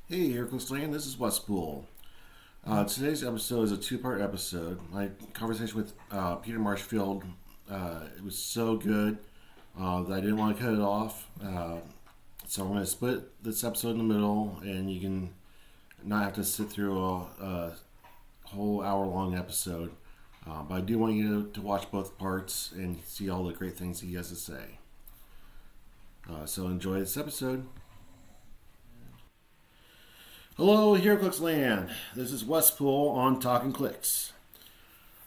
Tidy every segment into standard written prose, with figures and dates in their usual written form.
Hey, Hercules Land, this is Westpool. Today's episode is a two-part episode. My conversation with Peter Marshfield, it was so good that I didn't want to cut it off. So I'm going to split this episode in the middle, and you can not have to sit through a whole hour-long episode. But I do want you to watch both parts and see all the great things he has to say. So enjoy this episode. Hello, HeroClix Land. This is Westpool on Talking Clicks.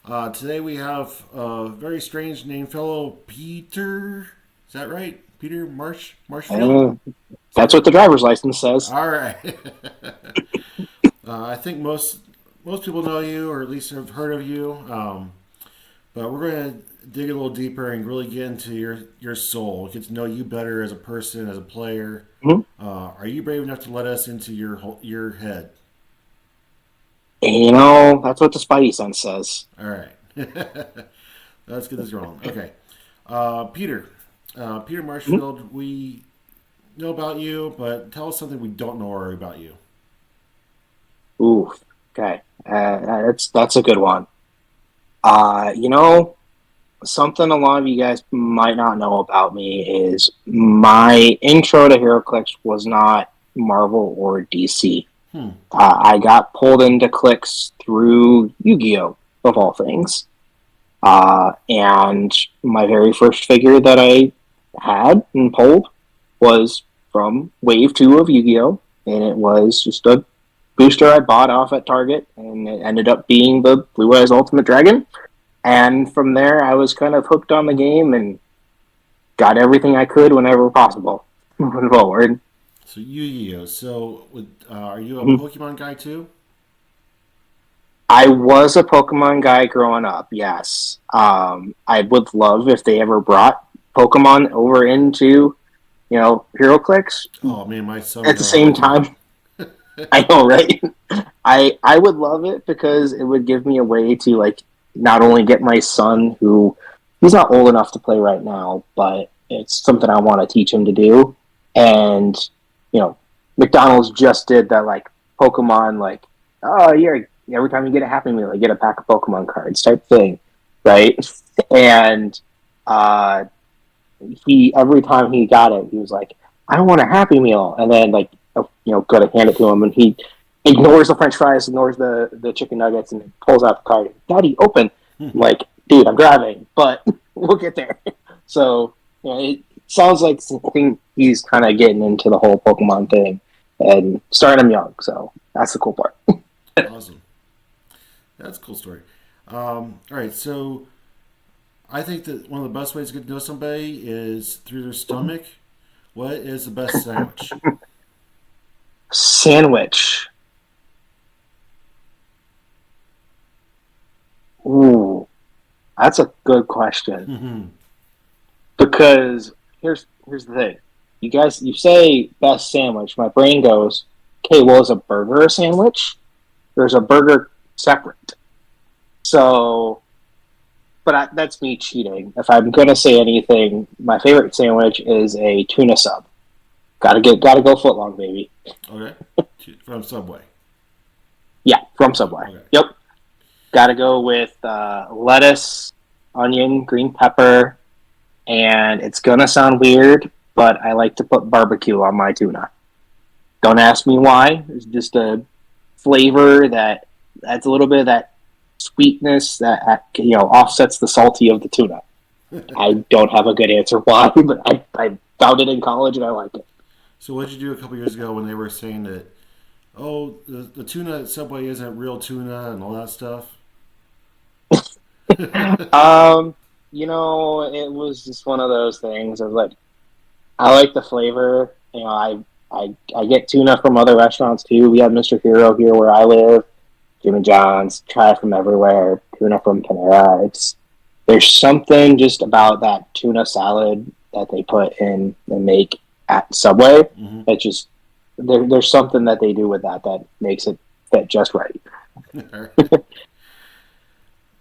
Today we have a very strange named fellow, Peter. Is that right? Peter Marshfield? Uh, that's what the driver's license says. All right. I think most people know you, or at least have heard of you. But we're going to dig a little deeper and really get into your soul, get to know you better as a person, as a player. Mhm. Are you brave enough to let us into your head? That's what the Spidey sense says. All right. Let's get this rolling. Okay. Peter. Peter Mhm. Marshfield, we know about you, but tell us something we don't know already about you. Ooh, okay. That's a good one. Uh, you know, Something a lot of you guys might not know about me is my intro to HeroClix was not Marvel or DC. Hmm. I got pulled into Clix through Yu-Gi-Oh, of all things. And my very first figure that I had and pulled was from Wave 2 of Yu Gi Oh! And it was just a booster I bought off at Target, and it ended up being the Blue Eyes Ultimate Dragon. And from there, I was kind of hooked on the game and got everything I could whenever possible moving forward. So Yu-Gi-Oh. Are you a Pokemon guy too? I was a Pokemon guy growing up, yes. I would love if they ever brought Pokemon over into, HeroClix. Oh man, my son At would the have a hard same time. time, I know, right? I would love it because it would give me a way to not only get my son, who he's not old enough to play right now, but it's something I want to teach him to do. And you know, McDonald's just did that Pokemon oh yeah, every time you get a Happy Meal, you get a pack of Pokemon cards type thing, right? And uh, he every time he got it, he was like, "I don't want a Happy Meal," and then go to hand it to him, and he ignores the French fries, ignores the chicken nuggets, and pulls out the card. Daddy, open! I'm like, dude, I'm driving, but we'll get there. So it sounds like something he's kind of getting into the whole Pokemon thing and starting him young. So that's the cool part. Awesome. That's a cool story. All right, so I think that one of the best ways to get to know somebody is through their stomach. What is the best sandwich? Sandwich. Ooh, that's a good question. Hmm. Because here's the thing. You say best sandwich. My brain goes, okay, well, is a burger a sandwich? There's a burger separate. So, that's me cheating. If I'm gonna say anything, my favorite sandwich is a tuna sub. Gotta go footlong, baby. Okay, from Subway. Yeah, from Subway. Okay. Yep. Gotta go with lettuce, onion, green pepper, and it's gonna sound weird, but I like to put barbecue on my tuna. Don't ask me why. It's just a flavor that adds a little bit of that sweetness that offsets the salty of the tuna. I don't have a good answer why, but I found it in college and I like it. So what did you do a couple years ago when they were saying that, oh, the tuna at Subway isn't real tuna and all that stuff? um, it was just one of those things. Of like, I like the flavor. I get tuna from other restaurants too. We have Mr. Hero here where I live. Jimmy John's, try it from everywhere. Tuna from Panera. There's something just about that tuna salad that they put in and make at Subway Hmm. that just there's something that they do with that makes it fit just right. All right.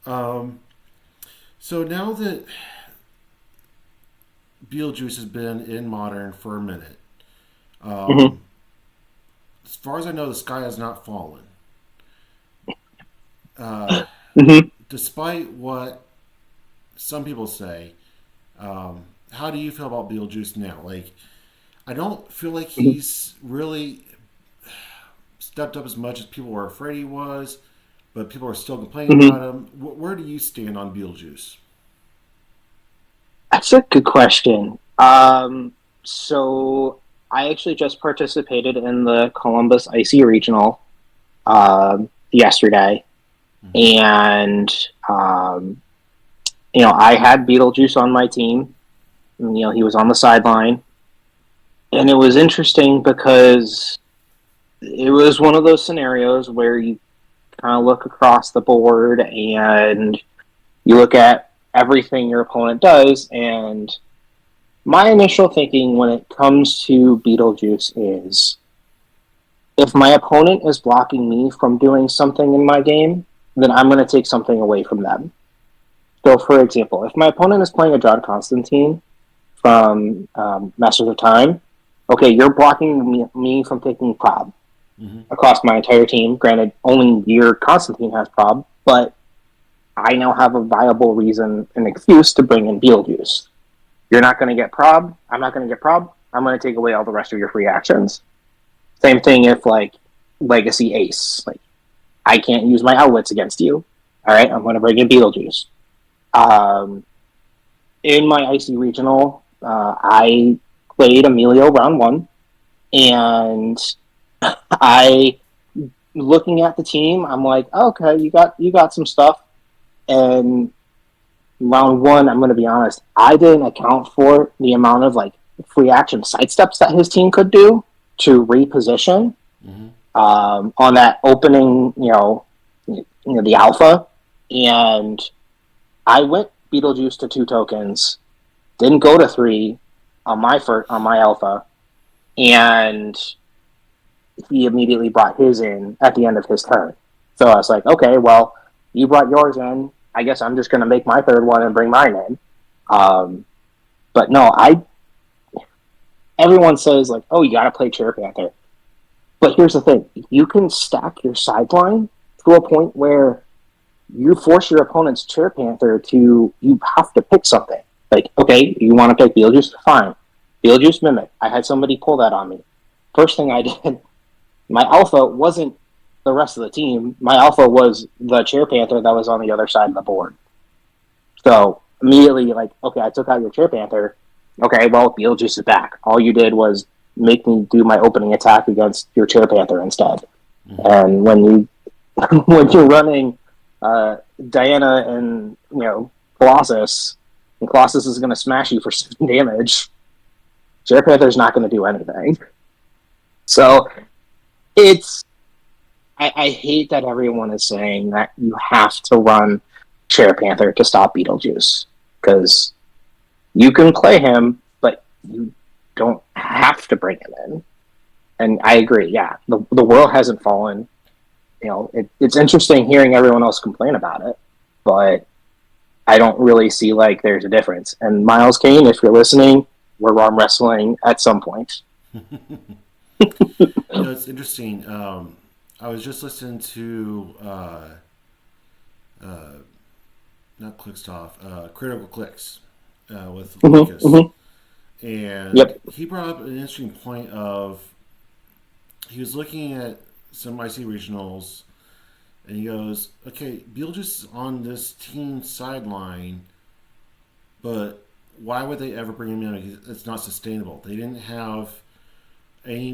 Um, so now that Beetlejuice has been in modern for a minute, Mm-hmm. um, far as I know, the sky has not fallen. Uh, Hmm. Despite what some people say, how do you feel about Beetlejuice now? Like, I don't feel like he's really stepped up as much as people were afraid he was, but people are still complaining Hmm. about him. Where do you stand on Beetlejuice? That's a good question. So I actually just participated in the Columbus IC Regional yesterday, Mm-hmm. and um, I had Beetlejuice on my team. He was on the sideline, and it was interesting because it was one of those scenarios where you kind of look across the board and you look at everything your opponent does, and my initial thinking when it comes to Beetlejuice is if my opponent is blocking me from doing something in my game, then I'm going to take something away from them. So, for example, if my opponent is playing a John Constantine from Masters of Time, okay, you're blocking me from taking prob Mm-hmm. across my entire team. Granted, only your Constantine has prob, but I now have a viable reason and excuse to bring in Beetlejuice. You're not going to get prob. I'm not going to get prob. I'm going to take away all the rest of your free actions. Same thing if like Legacy Ace. Like I can't use my outlets against you. All right, I'm going to bring in Beetlejuice. Um, in my IC regional, I played Emilio round one, and I looking at the team, I'm like, okay, you got some stuff. And round one, I'm going to be honest, I didn't account for the amount of like free action sidesteps that his team could do to reposition Mm-hmm. on that opening, the alpha, and I went Beetlejuice to 2 tokens, didn't go to 3 on my alpha, and he immediately brought his in at the end of his turn. So I was like, okay, well, you brought yours in. I guess I'm just going to make my third one and bring mine in. Um, but no, everyone says like, oh, you got to play Chair Panther. But here's the thing: you can stack your sideline to a point where you force your opponent's Chair Panther to you have to pick something. Like, okay, you want to pick Beetlejuice? Fine. Beetlejuice Mimic. I had somebody pull that on me. First thing I did, my alpha wasn't the rest of the team. My alpha was the Chair Panther that was on the other side of the board. So immediately, like, okay, I took out your Chair Panther. Okay, well, Beetlejuice is back. All you did was make me do my opening attack against your Chair Panther instead. Mm-hmm. And when you when you're running Diana and Colossus, and Colossus is going to smash you for 7 damage, Chair Panther's not going to do anything. So it's I hate that everyone is saying that you have to run Chair Panther to stop Beetlejuice because you can play him, but you don't have to bring him in. And I agree. Yeah, the world hasn't fallen. It's interesting hearing everyone else complain about it, but I don't really see like there's a difference. And Miles Kane, if you're listening, we're arm wrestling at some point. It's interesting. I was just listening to uh, not Clickstoff, Critical Clicks with Mm-hmm, Lucas, mm-hmm. and Yep. he brought up an interesting point of he was looking at some IC regionals, and he goes, "Okay, Beetlejuice is on this team sideline, but why would they ever bring him in? It's not sustainable. They didn't have any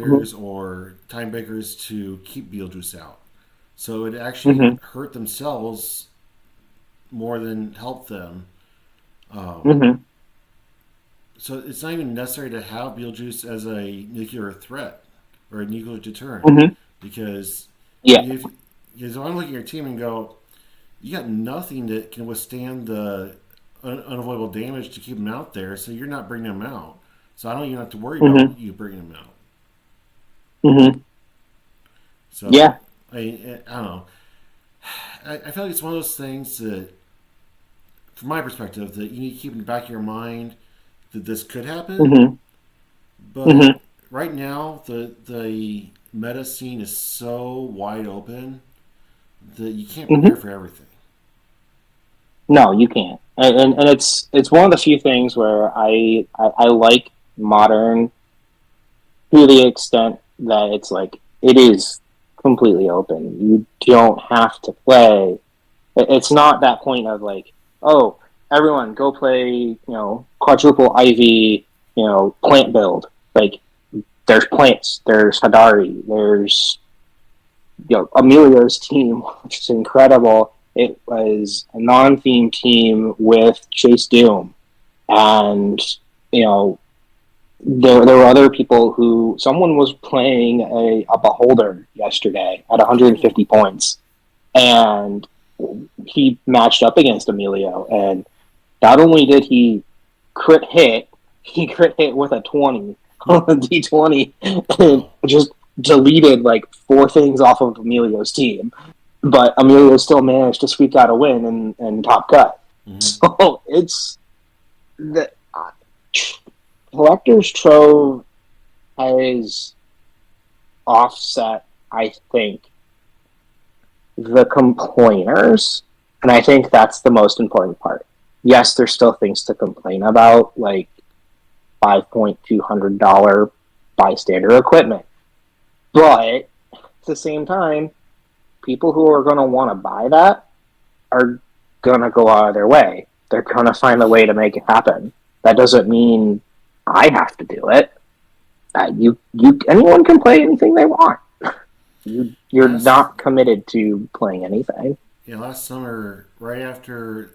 Mm-hmm, bystanders or time breakers to keep Beetlejuice out. So it actually mm-hmm, hurt themselves more than helped them. Um, mm-hmm, so it's not even necessary to have Beetlejuice as a nuclear threat or a nuclear deterrent mm-hmm. because Yeah. if because I'm looking at your team and go, you got nothing that can withstand the unavoidable damage to keep them out there, so you're not bringing them out. So I don't even have to worry about Mm-hmm, you bringing them out. mm-hmm. So Yeah. I don't know. I feel like it's one of those things that, from my perspective, that you need to keep in the back of your mind that this could happen. Mm-hmm, But mm-hmm, right now, the meta scene is so wide open that you can't prepare Mm-hmm. for everything. No, you can't. And it's one of the few things where I like modern to the extent that it's like it is completely open. You don't have to play. It's not that point of like, oh, everyone go play, quadruple IV, plant build. Like there's plants, there's Hadari, there's Emilio's team, which is incredible. It was a non-theme team with Chase Doom, and you know there were other people who someone was playing a beholder yesterday at Oh, 150 points, and he matched up against Emilio, and not only did crit hit, he crit hit with a 20 on a D20 and wow. just deleted like four things off of Emilio's team. But Emilio still managed to squeak out a win and top cut. Mm-hmm. So it's the Collector's Trove has offset, I think, the complainers, and I think that's the most important part. Yes, there's still things to complain about, like $5,200 bystander equipment. But at the same time, people who are going to want to buy that are going to go out of their way. They're going to find a way to make it happen. That doesn't mean I have to do it. Anyone can play anything they want. You're Last not committed to playing anything. last summer, right after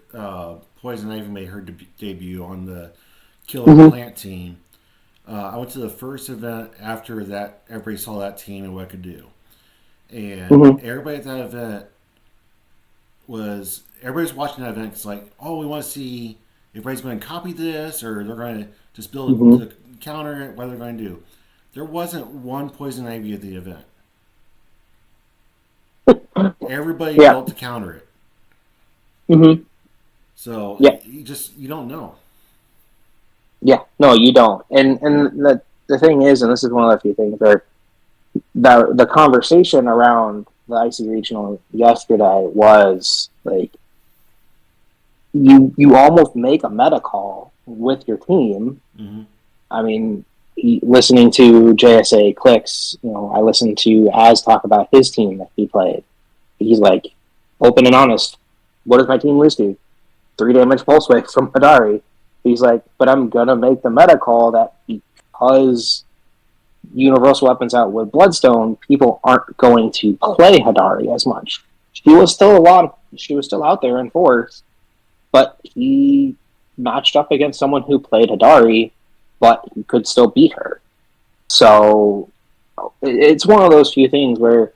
Poison Ivy made her debut on the Killer Mm-hmm. Plant team, I went to the first event after that. Everybody saw that team and what it could do, and Mm-hmm. everybody at that event was everybody's watching that event. It's like, oh, we want to see if everybody's going to copy this or they're going to just build Mm-hmm. the counter it. What they're going to do. There wasn't one Poison Ivy at the event. Everybody Yeah. built to counter it. Mm-hmm. So Yeah. you don't know. Yeah. No, you don't. And the thing is, and this is one of the few things where the conversation around the IC regional yesterday was like you almost make a meta call with your team. Mm-hmm. I mean, listening to JSA Clix, I listened to Az talk about his team that he played. He's like, open and honest. What does my team lose to? 3 damage pulse wave from Hadari. He's like, but I'm gonna make the meta call that because universal weapons out with Bloodstone, people aren't going to play Hadari as much. She was still out there in force, but he matched up against someone who played Hadari, but he could still beat her. So it's one of those few things where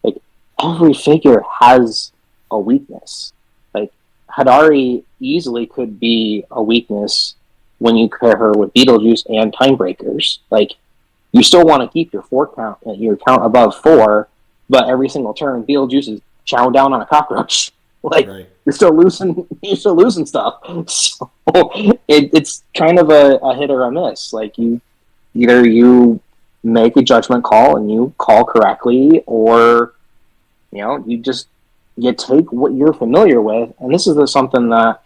like every figure has a weakness. Like Hadari easily could be a weakness when you pair her with Beetlejuice and Time Breakers. Like you still want to keep your count above 4, but every single turn Beetlejuice is chowing down on a cockroach. Like Right. you're still losing stuff. So it's kind of a hit or a miss. Like either you make a judgment call and you call correctly, or you take what you're familiar with. And this is something that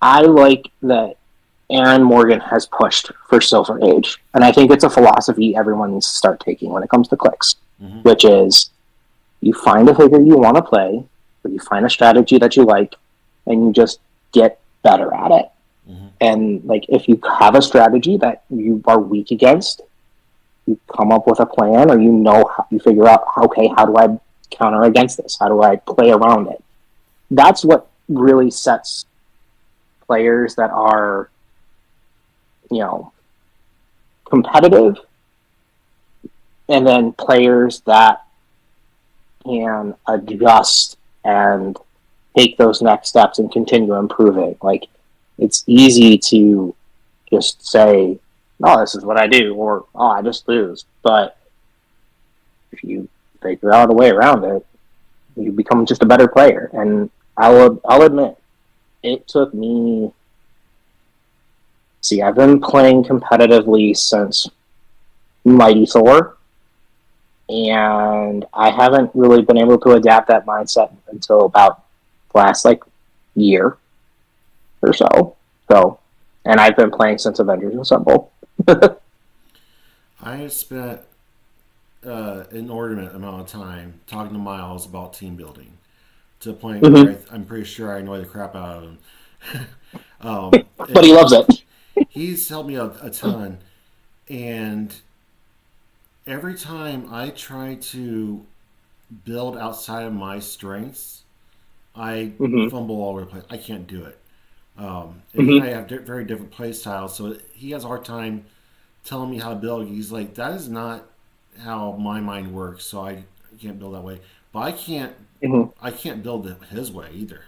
I like that Aaron Morgan has pushed for Silver Age, and I think it's a philosophy everyone needs to start taking when it comes to Clix, Mm-hmm. which is you find a figure you want to play, or you find a strategy that you like, and you just get better at it. Mm-hmm. And like if you have a strategy that you are weak against, you come up with a plan, or you figure out, okay, how do I counter against this? How do I play around it? That's what really sets players that are, you know, competitive, and then players that can adjust and take those next steps and continue improving. Like it's easy to just say, "Oh, this is what I do," or "Oh, I just lose." But if you figure out a way around it, you become just a better player. And I'll admit, it took me. See, I've been playing competitively since Mighty Thor, and I haven't really been able to adapt that mindset until about the last like year or so. So, and I've been playing since Avengers Assemble. I have spent inordinate amount of time talking to Miles about team building to the point where Mm-hmm. I'm pretty sure I annoy the crap out of him. But he And loves it. he's helped me a ton. And every time I try to build outside of my strengths, I Mm-hmm. fumble all over the place. I can't do it. And he and I Mm-hmm. have very different play styles, so he has a hard time telling me how to build. He's like, that is not how my mind works, so I can't build that way. But Mm-hmm. I can't build it his way either.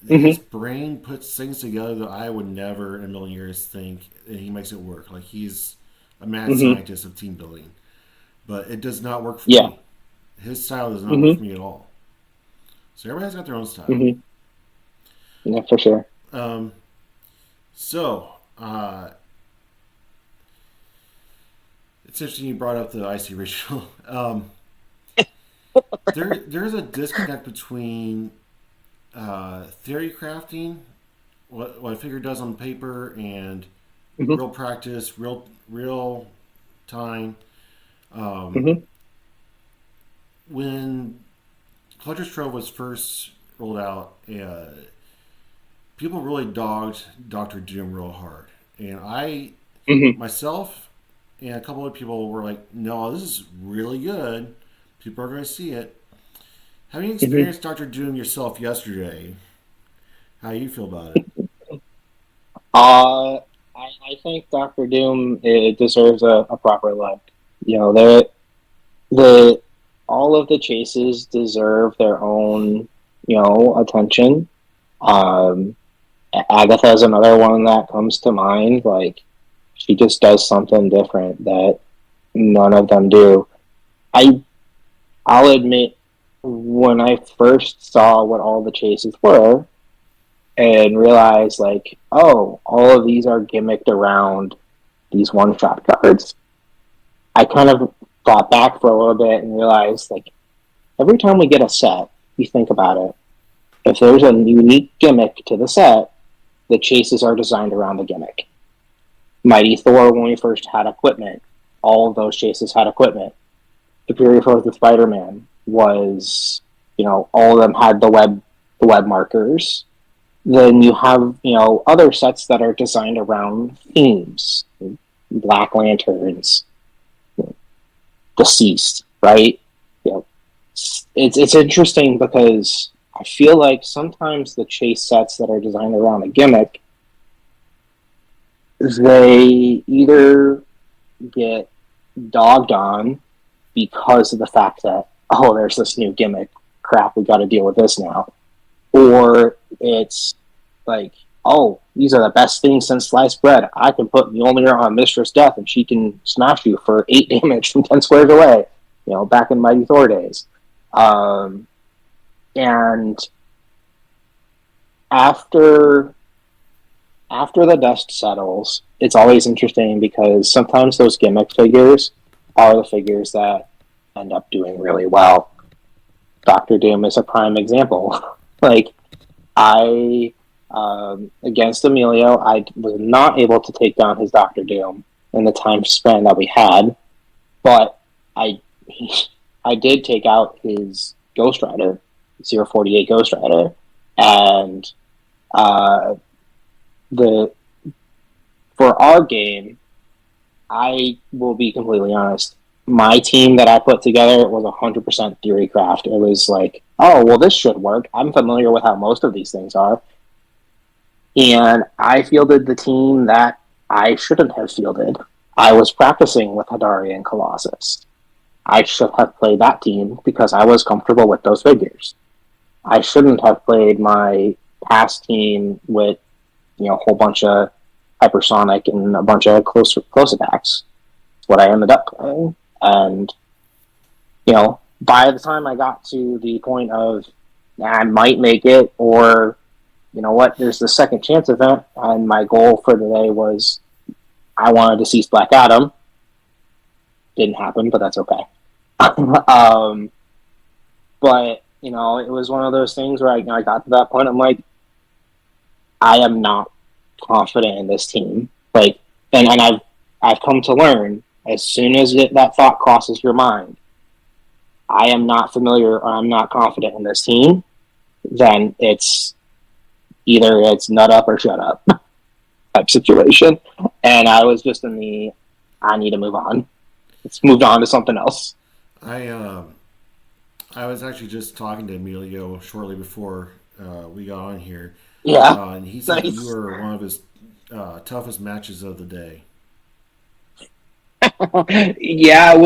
His Mm-hmm. brain puts things together that I would never in a million years think, and he makes it work. Like he's a mad Mm-hmm. scientist of team building, but it does not work for Yeah. me. His style does not work for Mm-hmm. me at all. So everybody's got their own style. Mm-hmm. Yeah, for sure. Um, so it's interesting you brought up the IC regional. There's a disconnect between theory crafting, what a figure does on paper, and Mm-hmm. real practice, real time. Um, Mm-hmm. when Collector's Trove was first rolled out, people really dogged Doctor Doom real hard, and I Mm-hmm. myself and a couple of people were like, "No, this is really good. People are going to see it." Having Mm-hmm. experienced Doctor Doom yourself yesterday, how do you feel about it? I think Doctor Doom it deserves a proper look. You know, the all of the chases deserve their own, attention. Um, Agatha is another one that comes to mind. Like she just does something different that none of them do. I I'll admit when I first saw what all the chases were and realized like, oh, all of these are gimmicked around these one shot cards. I kind of thought back for a little bit and realized like every time we get a set, you think about it. If there's a unique gimmick to the set, the chases are designed around the gimmick. Mighty Thor, when we first had equipment, all of those chases had equipment. Superior Force with Spider Man was, all of them had the web markers. Then you have, other sets that are designed around themes. Black Lanterns, Deceased, right? You know, it's interesting because I feel like sometimes the chase sets that are designed around a gimmick, they either get dogged on because of the fact that, oh, there's this new gimmick, crap, we got to deal with this now, or it's like, oh, these are the best things since sliced bread. I can put Mjolnir on Mistress Death and she can smash you for 8 damage from 10 squares away, back in Mighty Thor days. And after after the dust settles, it's always interesting because sometimes those gimmick figures are the figures that end up doing really well. Doctor Doom is a prime example. Like I against Emilio, I was not able to take down his Doctor Doom in the time span that we had, but I I did take out his Ghost Rider, 048 Ghost Rider, and uh, the for our game, I will be completely honest. My team that I put together was 100% theory craft. It was like, oh, well, this should work. I'm familiar with how most of these things are. And I fielded the team that I shouldn't have fielded. I was practicing with Hadari and Colossus. I should have played that team because I was comfortable with those figures. I shouldn't have played my past team with, a whole bunch of hypersonic and a bunch of close attacks. It's what I ended up playing. And, by the time I got to the point of I might make it, or you know what, there's the second chance event, and my goal for the day was I wanted to see Black Adam. Didn't happen, but that's okay. um, but it was one of those things where I got to that point. I'm like, I am not confident in this team. Like, and I've come to learn as soon as that thought crosses your mind, I am not familiar or I'm not confident in this team. Then it's either it's nut up or shut up type situation. And I was just in the I need to move on. Let's move on to something else. I I was actually just talking to Emilio shortly before we got on here, Yeah, and he said that you nice. were one of his toughest matches of the day. Yeah, it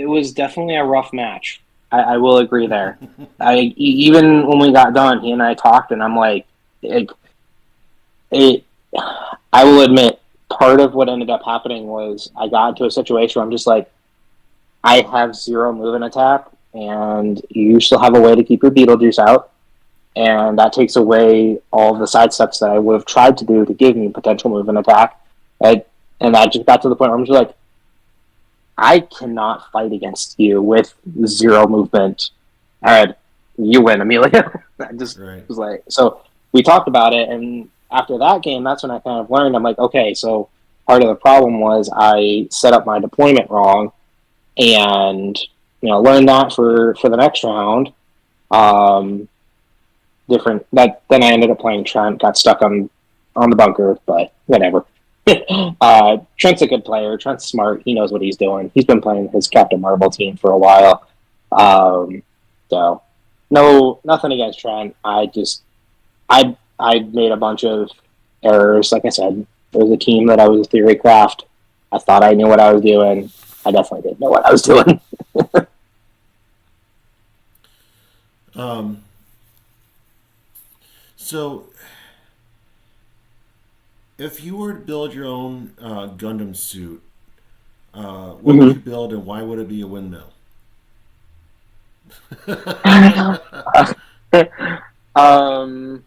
was definitely a rough match. I will agree there. Even when we got done, he and I talked, and I'm like, it. I will admit, part of what ended up happening was I got into a situation where I'm just like, I have zero move and attack, and you still have a way to keep your Beetlejuice out, and that takes away all of the side steps that I would have tried to do to give me potential move and attack. I, and I just got to the point where I'm just like, I cannot fight against you with zero movement. All right, you win, Amelia. I just Right. was like, so we talked about it, and after that game, that's when I kind of learned. I'm like, okay, so part of the problem was I set up my deployment wrong, and learned that for the next round. Um, different that then I ended up playing Trent, got stuck on the bunker, but whatever. Trent's a good player. Trent's smart. He knows what he's doing. He's been playing his Captain Marvel team for a while. Um, so no, nothing against Trent. I made a bunch of errors. Like I said, it was a team that I was a theory craft. I thought I knew what I was doing. I definitely didn't know what I was doing. Um, so, if you were to build your own Gundam suit, what would you build, and why would it be a windmill? um,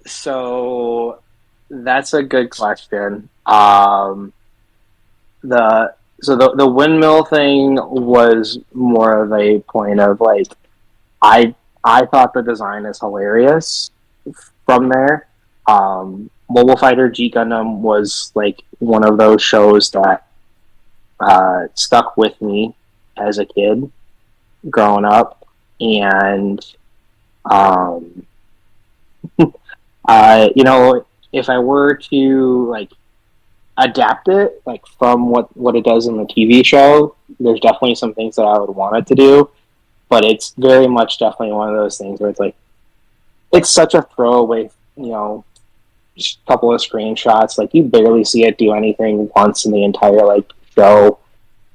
so that's a good question. The windmill thing was more of a point of like I I thought the design is hilarious from there. Mobile Fighter G Gundam was like one of those shows that stuck with me as a kid growing up, and um, if I were to like adapt it like from what it does in the TV show, there's definitely some things that I would want it to do, but it's very much definitely one of those things where it's like it's such a throwaway, just a couple of screenshots. Like you barely see it do anything once in the entire like show,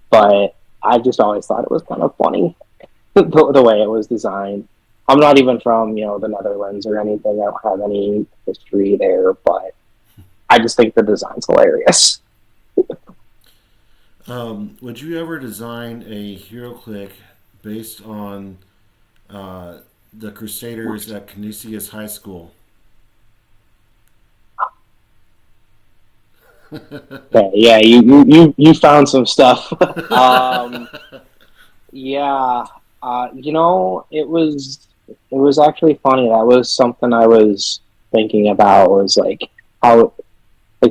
but I just always thought it was kind of funny the way it was designed. I'm not even from the Netherlands or anything. I don't have any history there, but I just think the design's hilarious. Would you ever design a hero click based on uh, the Crusaders at Canisius High School? Okay, yeah, you found some stuff. um, yeah, it was actually funny. That was something I was thinking about. Was like how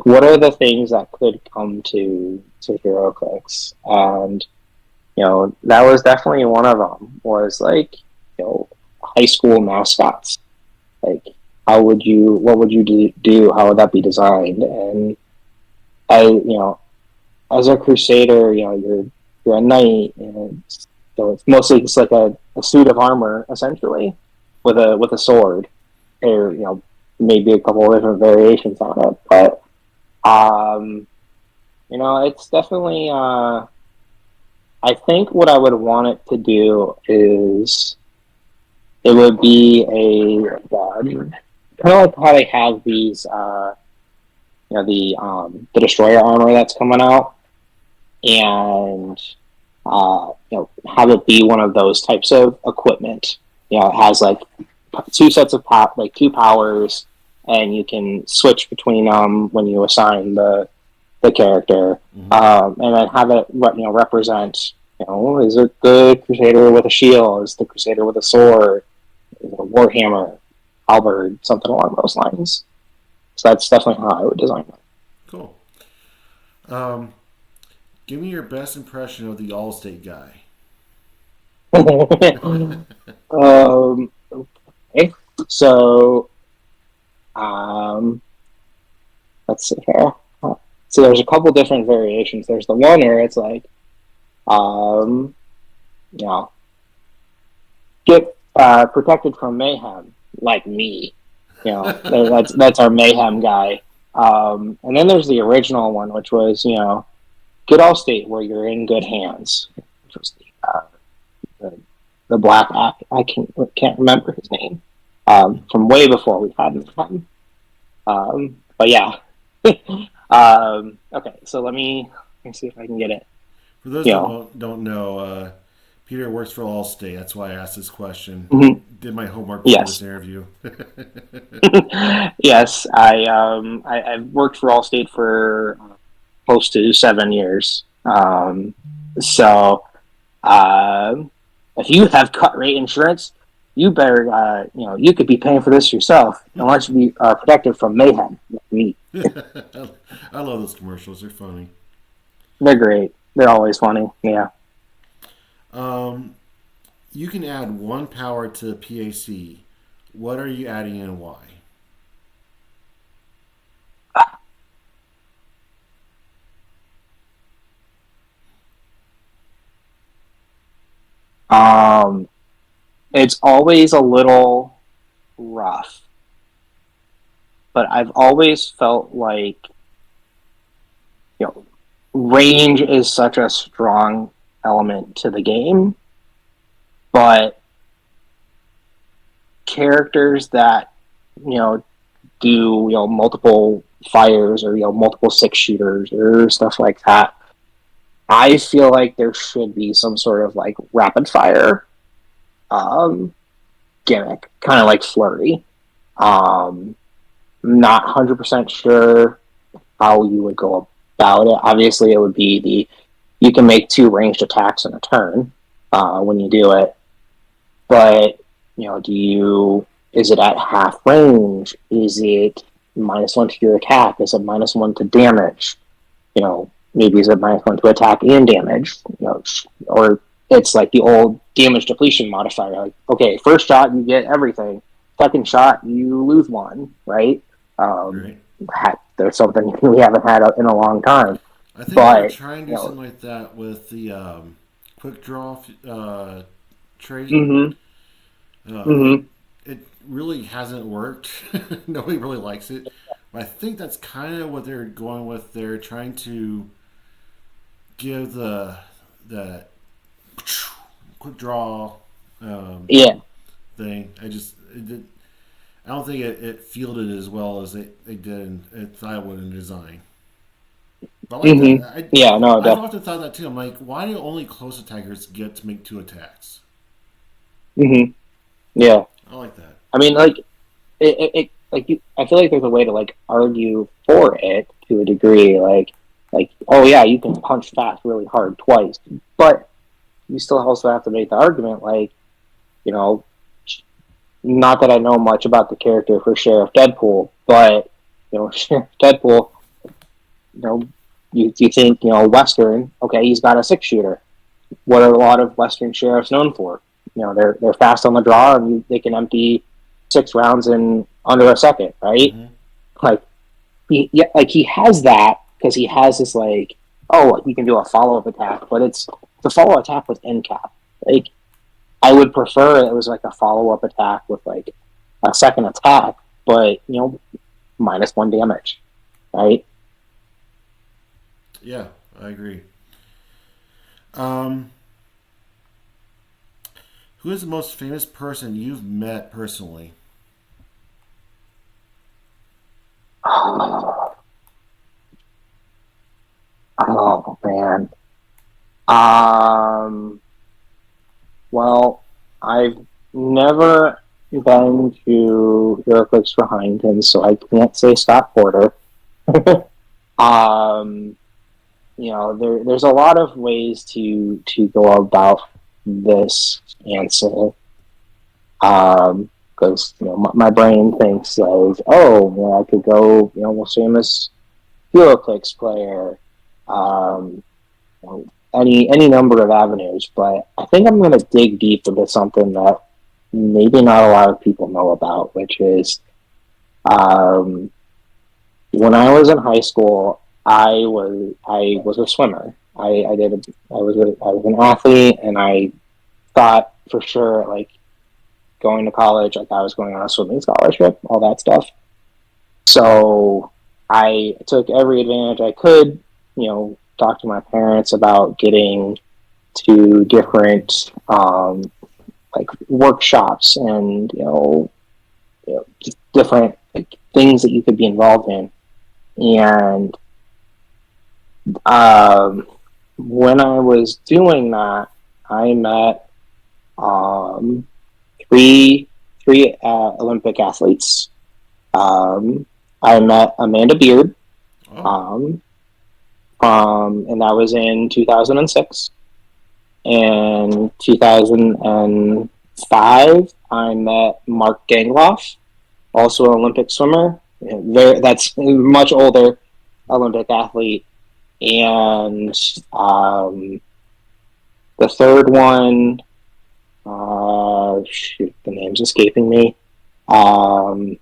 what are the things that could come to HeroClix, and that was definitely one of them. Was like high school mascots. Like what would you do? How would that be designed? And as a crusader, you're a knight, and so it's mostly just like a suit of armor, essentially, with a sword, or maybe a couple of different variations on it. But it's definitely. I think what I would want it to do is it would be a kind of like how they have these, the destroyer armor that's coming out, and have it be one of those types of equipment. It has like two sets of like two powers, and you can switch between them when you assign the character, and then have it represent. Is it the Crusader with a shield? Is the Crusader with a sword? Is it a warhammer, halberd, something along those lines? So that's definitely how I would design it. Cool. Give me your best impression of the Allstate guy. Okay. So, let's see here. So there's a couple different variations. There's the one where it's like, you know, get protected from mayhem, like me. That's our mayhem guy. And then there's the original one, which was, get Allstate where you're in good hands. Which was the black act. I can't remember his name. From way before we had him. But yeah. Okay, so let me see if I can get it. For those who don't know, Peter works for Allstate. That's why I asked this question. Mm-hmm. Did my homework for this interview. Yes, I've worked for Allstate for close to 7 years. So if you have cut rate insurance, you better you could be paying for this yourself unless you be protected from mayhem. Like me. I love those commercials. They're funny. They're great. They're always funny. Yeah. You can add one power to the PAC. What are you adding and why? It's always a little rough, but I've always felt like range is such a strong element to the game, but characters that do multiple fires or multiple 6-shooters or stuff like that, I feel like there should be some sort of like rapid fire gimmick, kind of like flurry. Not 100% sure how you would go about it. Obviously, it would be you can make 2 ranged attacks in a turn when you do it, but is it at half range? Is it -1 to your attack? Is it -1 to damage? Maybe is it -1 to attack and damage? Or it's like the old damage depletion modifier. Like, okay, first shot you get everything. Second shot you lose 1. Right? Right. There's something we haven't had in a long time. I think they're trying to do something like that with the quick draw trait. It really hasn't worked. Nobody really likes it. But I think that's kind of what they're going with. They're trying to give the quick draw thing. I don't think it fielded as well as they did and thought it would in design. But I like that. I've often thought that too. I'm like, why do only close attackers get to make 2 attacks? Yeah. I like that. I mean, like, I feel like there's a way to like argue for it to a degree. Like, oh yeah, you can punch fast really hard twice, but you still also have to make the argument, like, not that I know much about the character for Sheriff Deadpool, but Sheriff Deadpool, you think Western, okay, he's got a 6-shooter. What are a lot of Western sheriffs known for? They're fast on the draw and they can empty 6 rounds in under a second, right? Like he has that because he has this like, he can do a follow-up attack, but it's the follow-up attack with end cap. Like, I would prefer it was like a follow-up attack with like a second attack, but -1 damage, right? Yeah, I agree. Who is the most famous person you've met personally? Oh man. Well, I've never been to Clix for Huntington, so I can't say Scott Porter. Um, there's a lot of ways to go about this answer. Because my brain thinks of, I could go, most famous Clix player, um, any number of avenues. But I think I'm going to dig deep into something that maybe not a lot of people know about, which is um, when I was in high school, I was a swimmer. I was an athlete, and I thought for sure, like, going to college, like, I was going on a swimming scholarship, all that stuff. So I took every advantage I could, talk to my parents about getting to different like workshops and just different, like, things that you could be involved in. And um, when I was doing that, I met um, three Olympic athletes. Um, I met Amanda Beard, Oh, um, and that was in 2006. In 2005, I met Mark Gangloff, also an Olympic swimmer. That's a much older Olympic athlete. And the third one, shoot, the name's escaping me. Um,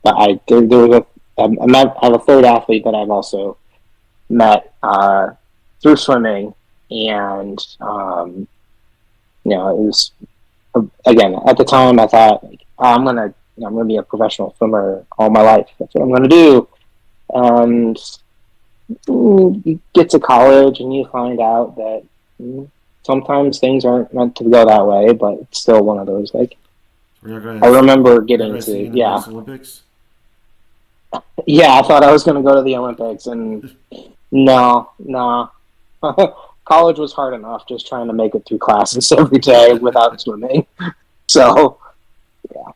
but there was I have a third athlete that I've also met through swimming, and it was, again, at the time I thought, like, I'm gonna be a professional swimmer all my life. That's what I'm gonna do. And you get to college and you find out that sometimes things aren't meant to go that way, but it's still one of those, like, I remember you're getting going to see to, in the yeah, next Olympics? yeah, I thought I was going to go to the Olympics, and no, no. College was hard enough just trying to make it through classes every day without swimming. So, yeah.